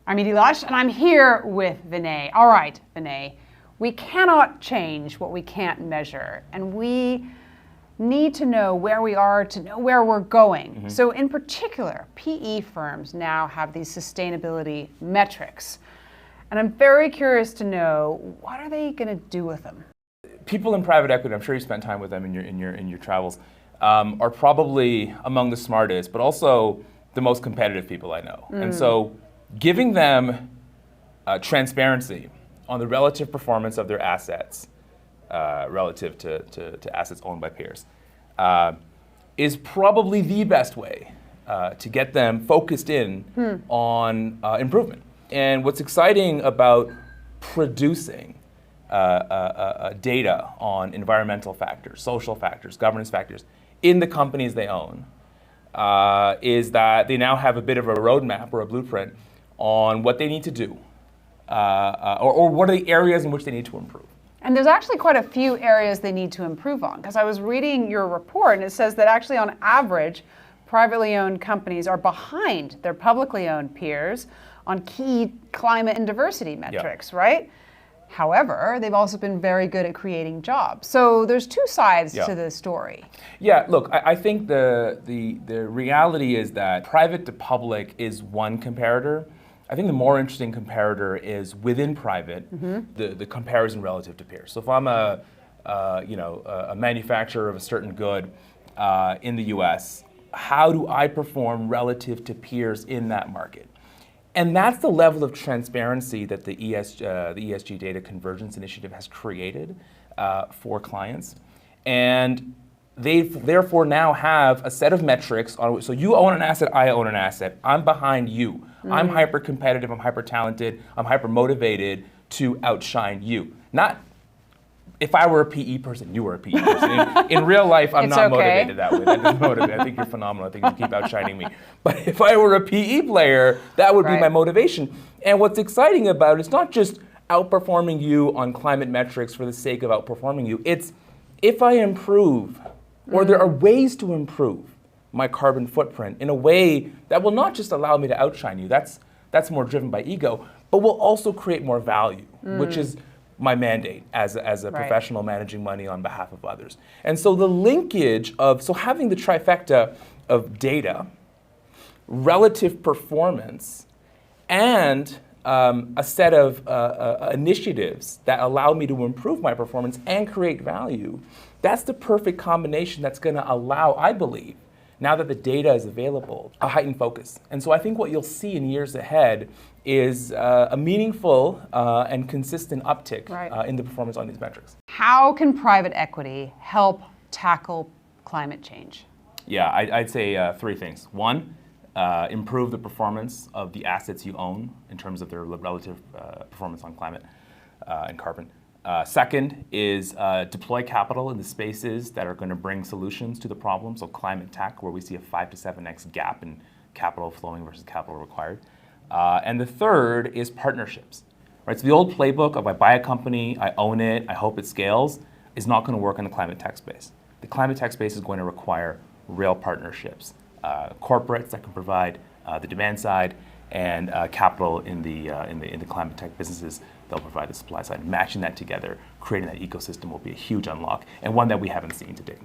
I'm Edie Lush, and I'm here with Vinay. All right, Vinay, we cannot change what we can't measure, and we need to know where we are to know where we're going. Mm-hmm. So in particular, PE firms now have these sustainability metrics, and I'm very curious to know, what are they going to do with them? People in private equity, I'm sure you spent time with them in your travels, are probably among the smartest, but also the most competitive people I know. And so giving them transparency on the relative performance of their assets relative to assets owned by peers is probably the best way to get them focused in on improvement. And what's exciting about producing data on environmental factors, social factors, governance factors in the companies they own is that they now have a bit of a roadmap or a blueprint on what they need to do, or what are the areas in which they need to improve. And there's actually quite a few areas they need to improve on, because I was reading your report and it says that actually on average, privately owned companies are behind their publicly owned peers on key climate and diversity metrics, right? However, they've also been very good at creating jobs. So there's two sides to the story. Yeah, look, I think the reality is that private to public is one comparator. I think the more interesting comparator is within private, the comparison relative to peers. So if I'm a manufacturer of a certain good in the US, how do I perform relative to peers in that market? And that's the level of transparency that the ESG Data Convergence Initiative has created for clients. And they therefore now have a set of metrics. So you own an asset, I own an asset. I'm behind you. I'm hyper competitive, I'm hyper talented, I'm hyper motivated to outshine you. Not if I were a PE person, you were a PE person. In real life, I'm not motivated that way. That doesn't motivate. I think you're phenomenal. I think you keep outshining me. But if I were a PE player, that would be my motivation. And what's exciting about it, it's not just outperforming you on climate metrics for the sake of outperforming you. It's if I improve, or there are ways to improve my carbon footprint in a way that will not just allow me to outshine you. That's more driven by ego, but will also create more value, which is my mandate as a professional managing money on behalf of others. And so the linkage so having the trifecta of data, relative performance, and a set of initiatives that allow me to improve my performance and create value, that's the perfect combination that's going to allow, I believe, now that the data is available, a heightened focus. And so I think what you'll see in years ahead is a meaningful and consistent uptick in the performance on these metrics. How can private equity help tackle climate change? Yeah, I'd say three things. One, improve the performance of the assets you own in terms of their relative performance on climate and carbon. Second is deploy capital in the spaces that are going to bring solutions to the problem. So climate tech, where we see a 5 to 7x gap in capital flowing versus capital required. And the third is partnerships. Right? So the old playbook of I buy a company, I own it, I hope it scales, is not going to work in the climate tech space. The climate tech space is going to require real partnerships. Corporates that can provide the demand side, and capital in the climate tech businesses, they'll provide the supply side. Matching that together, creating that ecosystem will be a huge unlock, and one that we haven't seen to date.